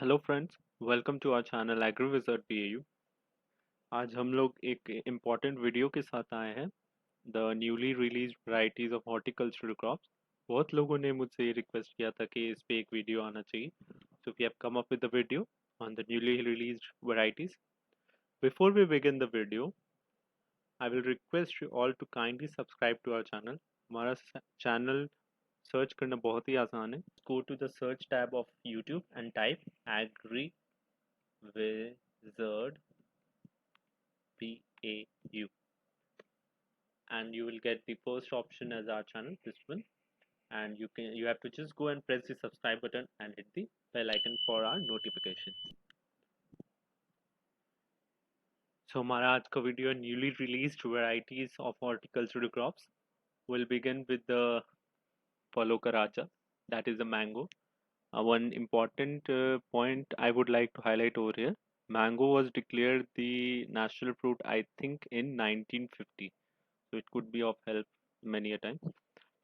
Hello friends, welcome to our channel Agri Wizard BAU। आज हम लोग एक इम्पॉर्टेंट वीडियो के साथ आए हैं, the newly release varieties of horticultural crops. बहुत लोगों ने मुझसे ये रिक्वेस्ट किया था कि इस पे एक वीडियो आना चाहिए, so we have come up with the video on the newly released varieties. Before we begin the video, I will request you all to kindly subscribe to our channel. हमारा channel search करना बहुत ही आसान है। Go to the search tab of YouTube and type Agri Wizard BAU, and you will get the first option as our channel, this one, and you have to just go and press the subscribe button and hit the bell icon for our notification. So हमारा आज का video newly released varieties of horticultural crops. We'll begin with the Folokaraja, that is the mango. One important point I would like to highlight over here: mango was declared the national fruit, I think, in 1950. So it could be of help many a time.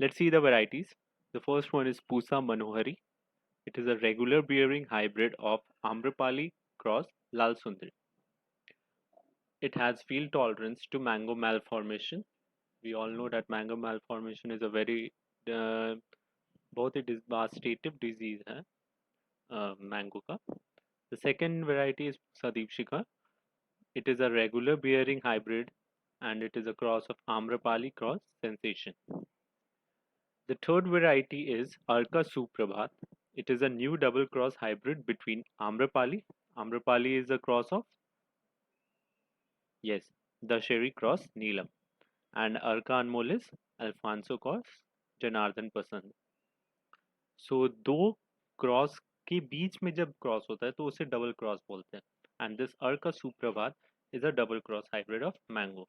Let's see the varieties. The first one is Pusa Manohari. It is a regular bearing hybrid of Amrapali cross Lal Sundari. It has field tolerance to mango malformation. We all know that mango malformation is a very uh, बहुत ही devastative disease है mango का. The second variety is Sadipshika. It is a regular bearing hybrid and it is a cross of Amrapali cross Sensation. The third variety is Arka Suprabhat. It is a new double cross hybrid between Amrapali. Amrapali is a cross of, yes, the Sherry cross Neelam. And Arka Anmol is Alfonso cross Janardhan Pasand. So दो cross के बीच में जब cross होता है तो उसे double cross बोलते हैं. And this Arka Suprabhat is a double cross hybrid of mango.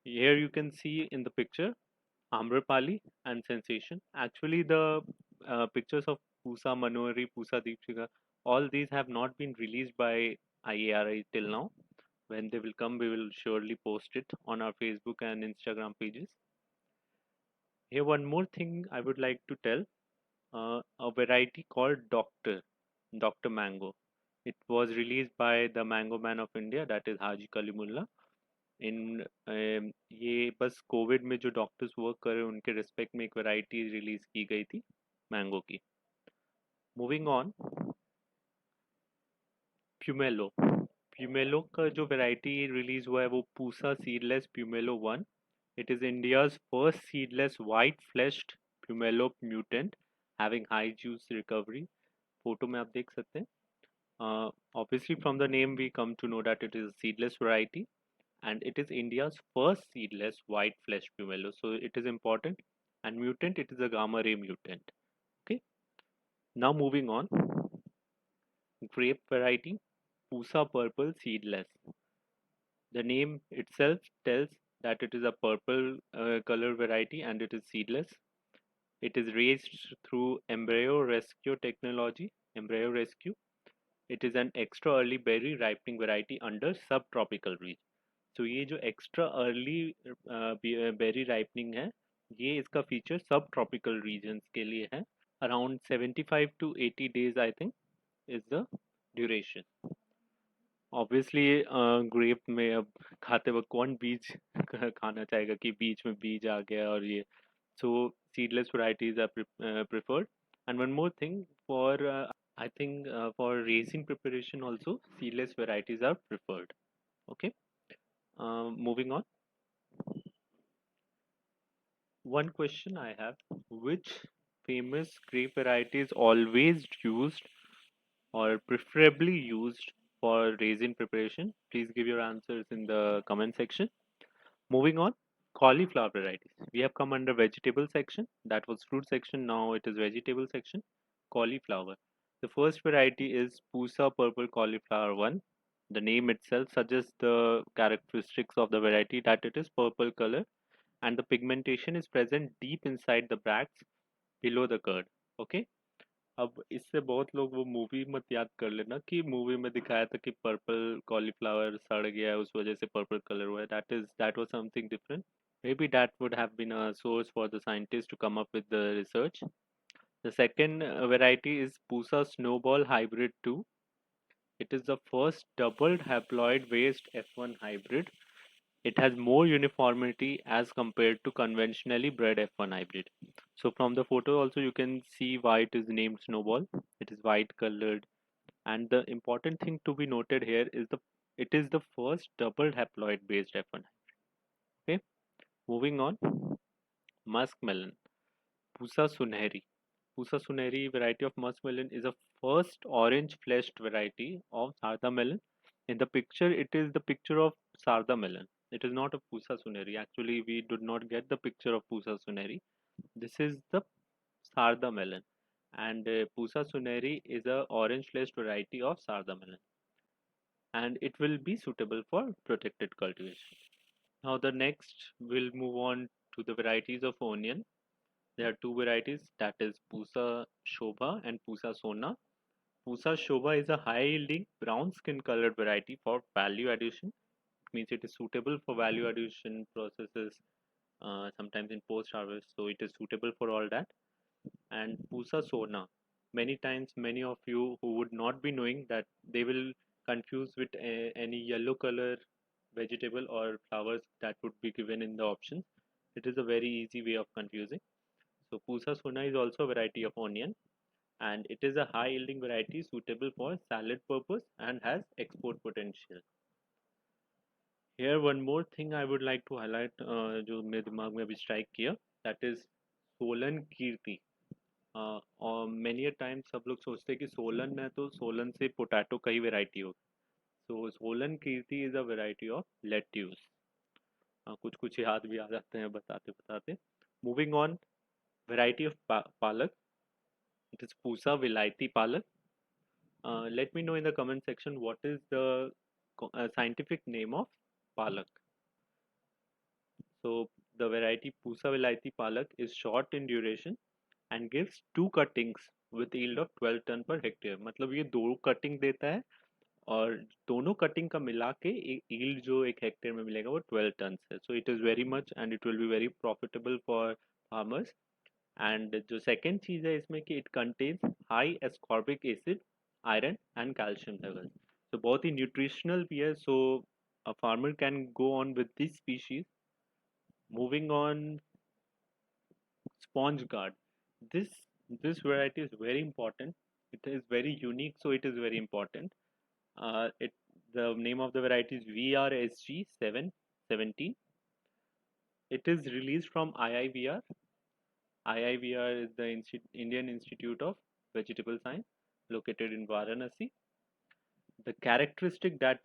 Here you can see in the picture Amrapali and Sensation. Actually, the pictures of Pusa Manohari, Pusa Deepshika, all these have not been released by IARI till now. When they will come, we will surely post it on our Facebook and Instagram pages. Here, one more thing I would like to tell: a variety called Doctor Mango. It was released by the Mango Man of India, that is Haji Kalimullah. इन ये बस Covid में जो doctors work कर रहे हैं उनके respect में एक वैरायटी रिलीज की गई थी मैंगो की. Moving on, प्यूमेलो. प्यूमेलो का जो वैरायटी रिलीज हुआ है वो Pusa seedless pummelo 1. It is India's first seedless white fleshed pummelo mutant having high juice recovery. Photo में आप देख सकते हैं. Obviously from the name we come to know that it is a seedless variety and it is India's first seedless white flesh pumelo. So it is important. And mutant, it is a gamma ray mutant. Okay. Now moving on, grape variety Pusa purple seedless. The name itself tells that it is a purple color variety and it is seedless. It is raised through embryo rescue technology. Embryo rescue. It is an extra early berry ripening variety under subtropical region. तो ये जो extra early berry ripening है, ये इसका feature सब tropical regions के लिए है. Around 75 to 80 days I think is the duration. Obviously grape में अब खाते वक्त कौन बीज खाना चाहेगा कि बीच में बीज आ गया और ये. सो seedless varieties are preferred. And one more thing, for I think for raisin preparation also seedless varieties are preferred. Okay. Moving on. One question I have: which famous grape variety is always used or preferably used for raisin preparation? Please give your answers in the comment section. Moving on, cauliflower varieties. We have come under vegetable section. That was fruit section. Now it is vegetable section. Cauliflower. The first variety is Pusa purple cauliflower 1. The name itself suggests the characteristics of the variety, that it is purple color and the pigmentation is present deep inside the bracts below the curd. Okay. अब इससे बहुत लोग वो movie मत याद कर लेना कि मूवी में दिखाया था कि पर्पल कॉलीफ्लावर सड़ गया है उस वजह से पर्पल कलर हुआ है. That was something different. Maybe that would have been a source for the scientists to come up with the research. The second variety is Pusa Snowball Hybrid 2. It is the first double haploid based F1 hybrid. It has more uniformity as compared to conventionally bred F1 hybrid. So from the photo also you can see why it is named Snowball. It is white colored, and the important thing to be noted here is it is the first double haploid based F1. Okay, moving on. Muskmelon, Pusa Sunehri. Pusa Sunehri variety of muskmelon is a first orange fleshed variety of Sarda melon. In the picture, it is the picture of Sarda melon. It is not a Pusa Sunehri. Actually, we did not get the picture of Pusa Sunehri. This is the Sarda melon. And Pusa Sunehri is a orange fleshed variety of Sarda melon. And it will be suitable for protected cultivation. Now the next we'll move on to the varieties of onion. There are two varieties, that is Pusa Shobha and Pusa Sona. Pusa Shobha is a high yielding brown skin colored variety for value addition. It means it is suitable for value addition processes, sometimes in post harvest, so it is suitable for all that. And Pusa Sona, many times many of you who would not be knowing that, they will confuse with any yellow color vegetable or flowers that would be given in the options. It is a very easy way of confusing. So Pusa Sona is also a variety of onion, and it is a high yielding variety suitable for salad purpose and has export potential. Here one more thing I would like to highlight, जो मेरे दिमाग में अभी strike किया, that is Solan कीर्ति. और many a time सब लोग सोचते हैं कि सोलन है तो सोलन से पोटैटो का ही वैरायटी होगी. So Solan Kirti is a variety of lettuce. कुछ कुछ याद भी आ जाते हैं बताते बताते. Moving on, variety of palak. It is Pusa Vilaiti Palak. Let me know in the comment section what is the scientific name of palak. So the variety Pusa Vilaiti Palak is short in duration and gives two cuttings with yield of 12 ton per hectare. मतलब ये दो cutting देता है और दोनों cutting का मिला के yield जो एक हेक्टेयर में मिलेगा वो 12 टन है. So it is very much and it will be very profitable for farmers. And जो सेकेंड चीज़ है इसमें कि it contains high ascorbic acid, iron and calcium level. तो बहुत ही न्यूट्रिशनल भी है. So a farmer can go on with this species. Moving on, sponge gourd. This variety is very important. It is very unique, so it is very important. It The name of the variety is VRSG 717. It is released from IIVR. IIVR is the Indian Institute of Vegetable Science located in Varanasi. The characteristic that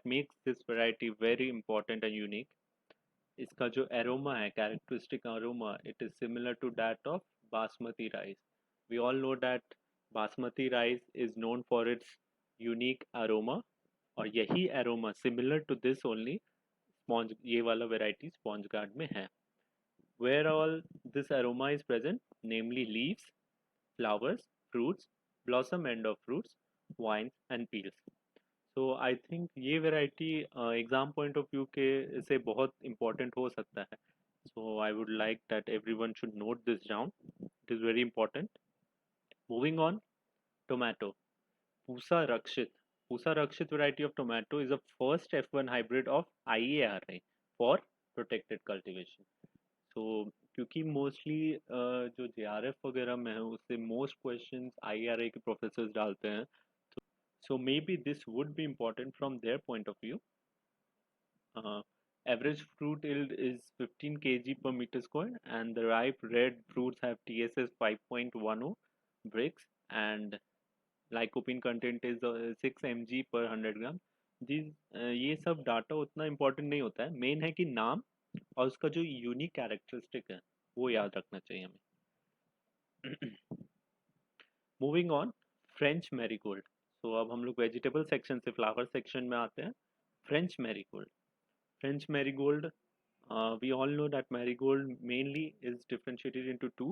makes this variety very important and unique, इसका जो aroma है, characteristic aroma, it is similar to that of basmati rice. We all know that basmati rice is known for its unique aroma, और यही aroma similar to this only sponge ये वाला variety sponge guard में है. Where all this aroma is present, namely leaves, flowers, fruits, blossom end of fruits, wines and peels. So I think ये variety exam point of view के से बहुत important हो सकता है. So I would like that everyone should note this down. It is very important. Moving on, tomato. Pusa Rakshit. Pusa Rakshit variety of tomato is the first F1 hybrid of IARI for protected cultivation. So क्योंकि mostly जो JRF वगैरह में है उससे most questions IRA के professors डालते हैं. So maybe this would be important from their point of view. Average fruit yield is 15 kg per meter square, and the ripe red fruits have TSS 5.10 bricks, and lycopene content is 6 mg per 100 gram. ये सब data उतना important नहीं होता है. Main है कि नाम और उसका जो यूनिक कैरेक्टरिस्टिक है वो याद रखना चाहिए हमें. Moving on, French marigold. तो अब हम लोग वेजिटेबल सेक्शन से फ्लावर सेक्शन में आते हैं. French marigold. French marigold, we all know that marigold mainly is differentiated into two.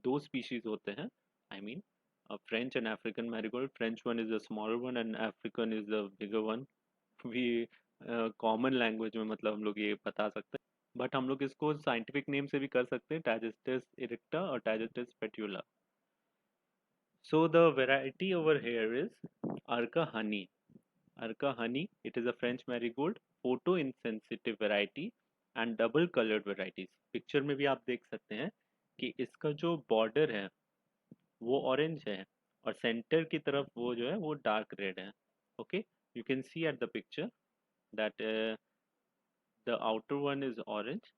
दो species होते हैं. I mean, French and African marigold. French one is the smaller one and African is the bigger one. We common language में मतलब हम लोग ये बता सकते हैं. बट हम लोग इसको साइंटिफिक नेम से भी कर सकते हैं, टाइजेस्टिस इरिक्टा और टाइजेस्टिस पेट्यूला. So the variety over here is Arca honey. Arca honey, it is a French marigold, photo insensitive variety and double colored varieties. Picture में भी आप देख सकते हैं कि इसका जो बॉर्डर है वो ऑरेंज है और सेंटर की तरफ वो जो है वो डार्क रेड है. Okay, you can see at the picture that the outer one is orange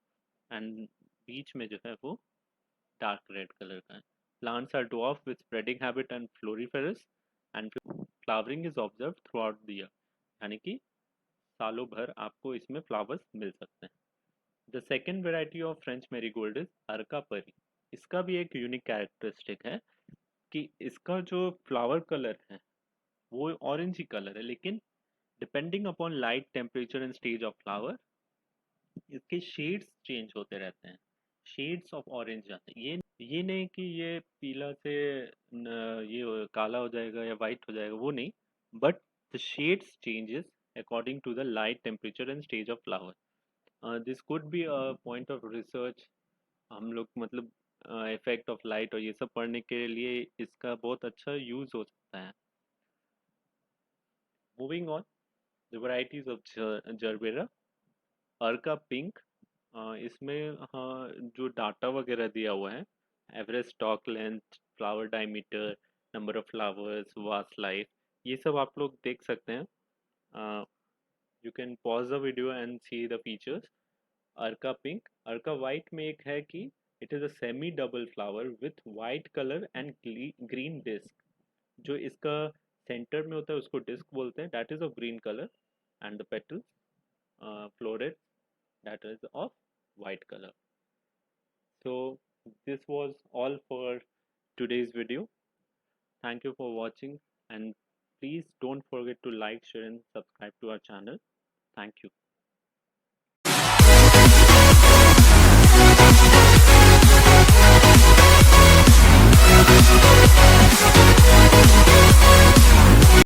and बीच में जो है वो डार्क रेड कलर का है. Plants are dwarf with spreading habit and floriferous and flowering is observed throughout the year. यानी कि सालों भर आपको इसमें फ्लावर्स मिल सकते हैं. The second variety of French marigold is Arka Pari. इसका भी एक यूनिक कैरेक्टरिस्टिक है कि इसका जो फ्लावर कलर है वो ऑरेंज ही कलर है, लेकिन depending upon light temperature and stage of flower इसके शेड्स चेंज होते रहते हैं. शेड्स ऑफ ऑरेंज आते हैं. ये नहीं कि ये पीला से ये काला हो जाएगा या वाइट हो जाएगा, वो नहीं. But the shades changes according to the light temperature and stage of flower. This could be a point of research. हम लोग मतलब इफेक्ट ऑफ लाइट और ये सब पढ़ने के लिए इसका बहुत अच्छा यूज हो सकता है. Moving on, the varieties of gerbera. Arka pink, इसमें हाँ जो डाटा वगैरह दिया हुआ है, average stock length, flower diameter, number of flowers, vast life, ये सब आप लोग देख सकते हैं. You can pause the video and see the features. Arka pink. Arka white में एक है कि it is a semi double flower with white colour and green disc. जो इसका सेंटर में होता है उसको डिस्क बोलते हैं, that is of green colour. And the petals, floret, that is of white color. So this was all for today's video. Thank you for watching and please don't forget to like, share and subscribe to our channel. Thank you.